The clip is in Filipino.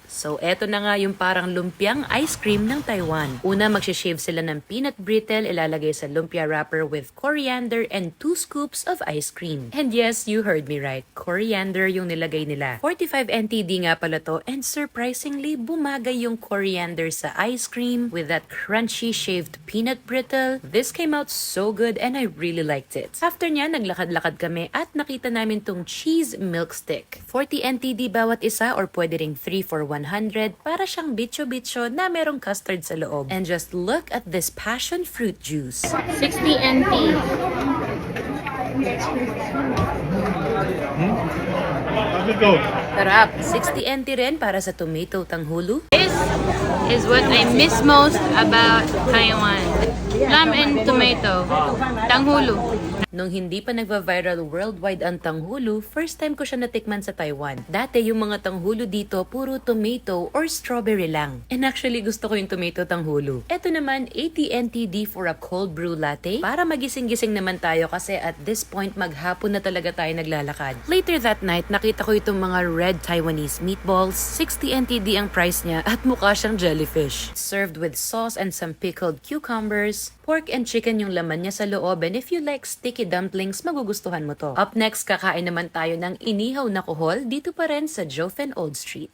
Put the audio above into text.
So, eto na nga yung parang lumpiang ice cream ng Taiwan. Una, magsishave sila ng peanut brittle, ilalagay sa lumpia wrapper with coriander and 2 scoops of ice cream. And yes, you heard me right. Coriander yung nilagay nila. 45 NTD nga pala to, and surprisingly, bumagay yung coriander sa ice cream with that crunchy shaved peanut brittle. This came out so good and I really liked it. After nya, naglakad-lakad kami at nakita namin tong cheese milk stick. 40 NTD bawat isa or pwede ring 3 for 100 para siyang bitcho-bitcho na merong custard sa loob. And just look at this passion fruit juice. 60 NT. How's it go? Sarap! 60 NT rin para sa tomato tanghulu. This is what I miss most about Taiwan. Lamb and tomato. Tanghulu. Nung hindi pa nagva-viral worldwide ang tanghulu, first time ko siya natikman sa Taiwan. Dati yung mga tanghulu dito, puro tomato or strawberry lang. And actually, gusto ko yung tomato tanghulu. Ito naman, 80 NTD for a cold brew latte. Para magising-gising naman tayo kasi at this point, maghapon na talaga tayo naglalakad. Later that night, nakita ko itong mga red Taiwanese meatballs. 60 NTD ang price niya at mukha siyang jellyfish. Served with sauce and some pickled cucumbers. Pork and chicken yung laman niya sa loob, and if you like sticky dumplings, magugustuhan mo to. Up next, kakain naman tayo ng inihaw na kuhol dito pa rin sa Jofen Old Street.